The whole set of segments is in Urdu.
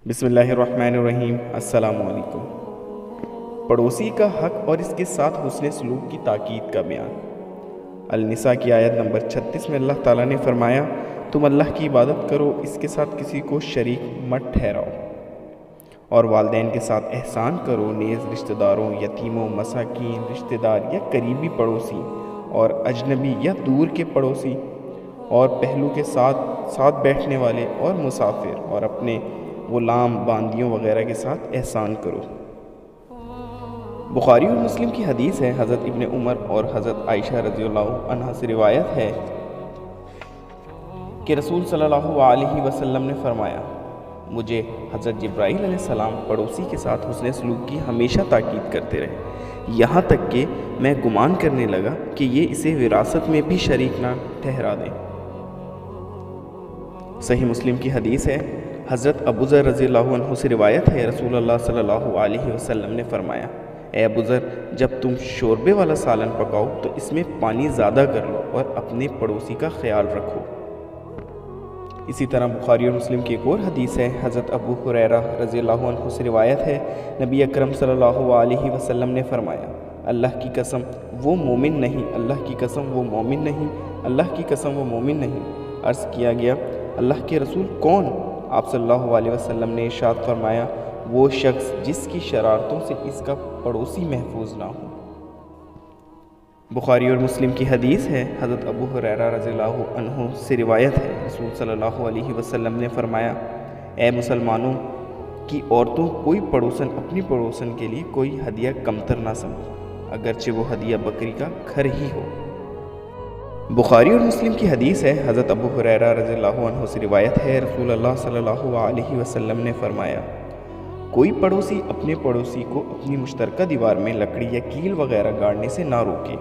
بسم اللہ الرحمن الرحیم۔ السلام علیکم۔ پڑوسی کا حق اور اس کے ساتھ حسن سلوک کی تاکید کا بیان۔ النساء کی آیت نمبر 36 میں اللہ تعالیٰ نے فرمایا، تم اللہ کی عبادت کرو، اس کے ساتھ کسی کو شریک مت ٹھہراؤ، اور والدین کے ساتھ احسان کرو، نیز رشتہ داروں، یتیموں، مساکین، رشتہ دار یا قریبی پڑوسی اور اجنبی یا دور کے پڑوسی اور پہلو کے ساتھ بیٹھنے والے اور مسافر اور اپنے غلام، باندیوں وغیرہ کے ساتھ احسان کرو۔ بخاری اور مسلم کی حدیث ہے، حضرت ابن عمر اور حضرت عائشہ رضی اللہ عنہ سے روایت ہے کہ رسول صلی اللہ علیہ وسلم نے فرمایا، مجھے حضرت جبرائیل علیہ السلام پڑوسی کے ساتھ حسن سلوک کی ہمیشہ تاکید کرتے رہے، یہاں تک کہ میں گمان کرنے لگا کہ یہ اسے وراثت میں بھی شریک نہ ٹھہرا دیں۔ صحیح مسلم کی حدیث ہے، حضرت ابو ذر رضی اللہ عنہ سے روایت ہے، رسول اللہ صلی اللہ علیہ وسلم نے فرمایا، اے ابو ذر، جب تم شوربے والا سالن پکاؤ تو اس میں پانی زیادہ کر لو اور اپنے پڑوسی کا خیال رکھو۔ اسی طرح بخاری اور مسلم کی ایک اور حدیث ہے، حضرت ابو ہریرہ رضی اللہ عنہ سے روایت ہے، نبی اکرم صلی اللہ علیہ وسلم نے فرمایا، اللہ کی قسم وہ مومن نہیں، اللہ کی قسم وہ مومن نہیں، اللہ کی قسم وہ مومن نہیں۔ عرض کیا گیا، اللہ کے رسول کون؟ آپ صلی اللہ علیہ وسلم نے ارشاد فرمایا، وہ شخص جس کی شرارتوں سے اس کا پڑوسی محفوظ نہ ہو۔ بخاری اور مسلم کی حدیث ہے، حضرت ابو ہریرہ رضی اللہ عنہ سے روایت ہے، رسول صلی اللہ علیہ وسلم نے فرمایا، اے مسلمانوں کی عورتوں، کوئی پڑوسن اپنی پڑوسن کے لیے کوئی ہدیہ کمتر نہ سمجھے، اگرچہ وہ ہدیہ بکری کا کھر ہی ہو۔ بخاری اور مسلم کی حدیث ہے، حضرت ابو ہریرہ رضی اللہ عنہ سے روایت ہے، رسول اللہ صلی اللہ علیہ وسلم نے فرمایا، کوئی پڑوسی اپنے پڑوسی کو اپنی مشترکہ دیوار میں لکڑی یا کیل وغیرہ گاڑنے سے نہ روکے۔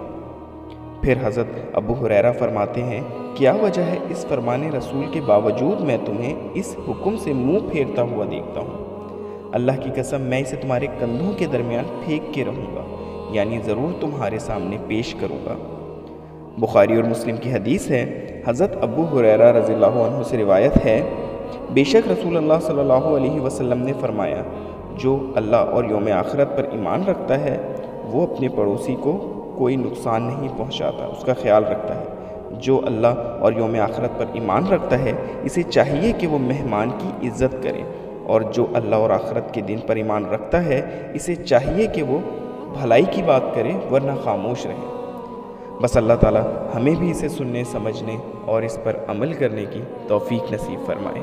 پھر حضرت ابو ہریرہ فرماتے ہیں، کیا وجہ ہے اس فرمان رسول کے باوجود میں تمہیں اس حکم سے منہ پھیرتا ہوا دیکھتا ہوں؟ اللہ کی قسم میں اسے تمہارے کندھوں کے درمیان پھینک کے رہوں گا، یعنی ضرور تمہارے سامنے پیش کروں گا۔ بخاری اور مسلم کی حدیث ہے، حضرت ابو ہریرہ رضی اللہ عنہ سے روایت ہے، بے شک رسول اللہ صلی اللہ علیہ وسلم نے فرمایا، جو اللہ اور یوم آخرت پر ایمان رکھتا ہے وہ اپنے پڑوسی کو کوئی نقصان نہیں پہنچاتا، اس کا خیال رکھتا ہے۔ جو اللہ اور یوم آخرت پر ایمان رکھتا ہے اسے چاہیے کہ وہ مہمان کی عزت کرے، اور جو اللہ اور آخرت کے دن پر ایمان رکھتا ہے اسے چاہیے کہ وہ بھلائی کی بات کرے ورنہ خاموش رہے۔ بس اللہ تعالیٰ ہمیں بھی اسے سننے، سمجھنے اور اس پر عمل کرنے کی توفیق نصیب فرمائے۔